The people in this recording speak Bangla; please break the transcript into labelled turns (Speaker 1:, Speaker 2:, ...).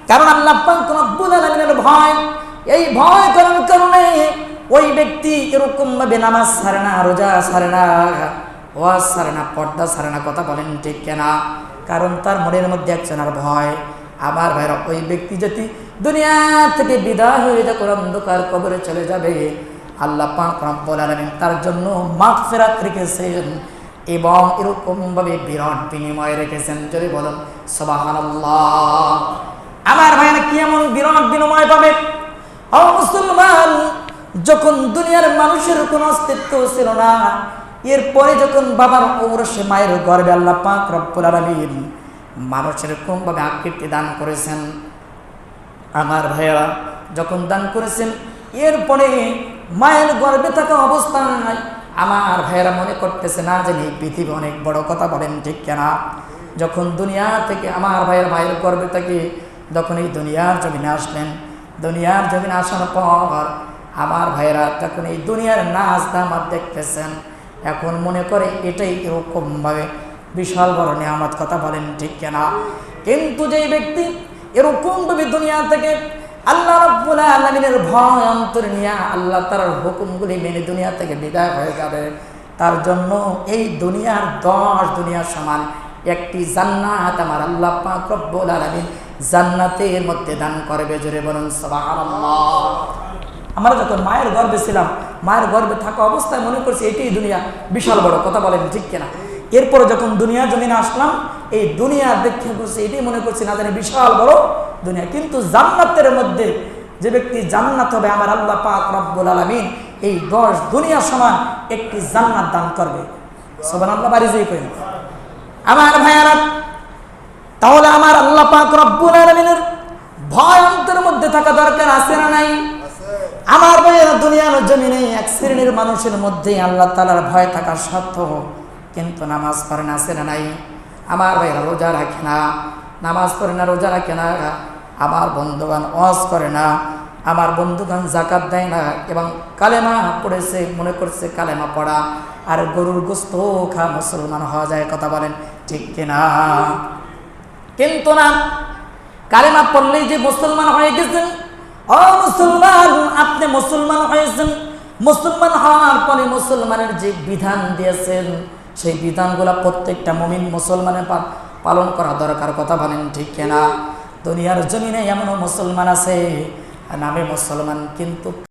Speaker 1: কারণ আল্লাহ পাক রব্বুল আলামিনের ভয়, এই ভয় করার কারণে ওই ব্যক্তি এরকম ভাবে নামাজ ছাড়ে না, রোজা ছাড়ে না, ওয়াজ ছাড়ে না, পর্দা ছাড়ে না। কথা বলেন ঠিক কিনা? কারণ তার মনের মধ্যে একজনের ভয়। আমার ভাইরা, ওই ব্যক্তি যদি দুনিয়া থেকে বিদায় হয়ে যখন অন্ধকার কবরে চলে যাবে, আল্লাহ পাক রব্বুল আলামিন তার জন্য মাগফিরাত রেখেছেন এবং এরকম ভাবে বিরাট বিনিময় রেখেছেন। যদি বলেন সুবহানাল্লাহ। আমার ভাইরা, কি এমন বিরাট বিনিময় পাবে? ও মুসলমান, যখন দুনিয়ার মানুষের কোনো অস্তিত্ব ছিল না, এরপরে যখন বাবার ঔরসে মায়ের গর্ভে আল্লাহ পাক রব্বুল আলামিন মানুষের এরকম ভাবে আকৃতি দান করেছেন। আমার ভাইয়েরা, যখন দান করেছেন, এরপরে মায়ের গর্ভে থাকা অবস্থায় আমার ভাইয়েরা মনে করতেছে না জানি পৃথিবী অনেক বড়। কথা বলেন ঠিক কিনা? যখন দুনিয়া থেকে আমার ভাইয়ের মায়ের গর্ভে থেকে যখন এই দুনিয়ার জমিনে আসলেন, দুনিয়ার জমিনে আসার পর আমার ভাইয়েরা তখন এই দুনিয়ার নাচ দামাত দেখতেছেন। এখন মনে করে এটাই এরকমভাবে বিশাল বড় নিয়ামত। কথা বলেন ঠিক কিনা? কিন্তু যেই ব্যক্তি এরকমভাবে দুনিয়া থেকে আল্লাহ রাব্বুল আলামিনের ভয় অন্তরে নিয়ে আল্লাহ তাআলার হুকুমগুলি মেনে দুনিয়া থেকে বিদায় হয়ে যাবে, তার জন্য এই দুনিয়ার 10 দুনিয়ার সমান একটি জান্নাত আমার আল্লাহ পাক রব্বুল আলামিন জান্নাতের মধ্যে দান করবে। জোরে বলুন সুবহানাল্লাহ। আমরা যখন মায়ের গর্ভে ছিলাম, মায়ের গর্ভে থাকা অবস্থায় মনে করছি এটাই দুনিয়া, বিশাল বড়। কথা বলেন ঠিক কিনা? এরপরে যখন দুনিয়ার জমিনে আসলাম, এই দুনিয়া দেখে করছি এটাই মনে করছি না জানি বিশাল বড় দুনিয়া। কিন্তু জান্নাতের মধ্যে যে ব্যক্তি জান্নাত হবে, আমার আল্লাহ পাক রব্বুল আলামিন এই 10 দুনিয়া সমান একটি জান্নাত দান করবে। সুবহানাল্লাহ। বাড়ি যেই কই আমার ভাইয়ারা, তাহলে আমার আল্লাহ পাক রব্বুল আলামিনের ভয় অন্তরের মধ্যে থাকা দরকার আছে না নাই? আমার ভাইয়েরা, দুনিয়ার জমিনে এক শ্রেণীর মানুষের মধ্যে আল্লাহ তাআলার ভয় থাকা সত্ত্বেও কিন্তু নামাজ পড়ে না, আছে না নাই? আমার ভাইয়েরা রোজা রাখে না, নামাজ পড়ে না, রোজা রাখে না। আমার বন্ধুগান ওয়াজ করে না, আমার বন্ধুগান যাকাত দেয় না, এবং কালেমা পড়েছে, মনে করছে কালেমা পড়া আর গরুর গোশত খা মুসলমান হওয়া যায়। কথা বলেন ঠিক কিনা? কিন্তু না, কালেমা পড়লেই যে মুসলমান হয়ে গেছেন। ও মুসলমান, আপনি মুসলমান হয়েছেন, মুসলমান হওয়ার পরে মুসলমানের যে বিধান দিয়েছেন সেই বিধানগুলো প্রত্যেকটা মুমিন মুসলমানের পালন করা দরকার। কথা বলেন ঠিক কিনা? দুনিয়ার জমিনে এমন মুসলমান আছে নামে মুসলমান, কিন্তু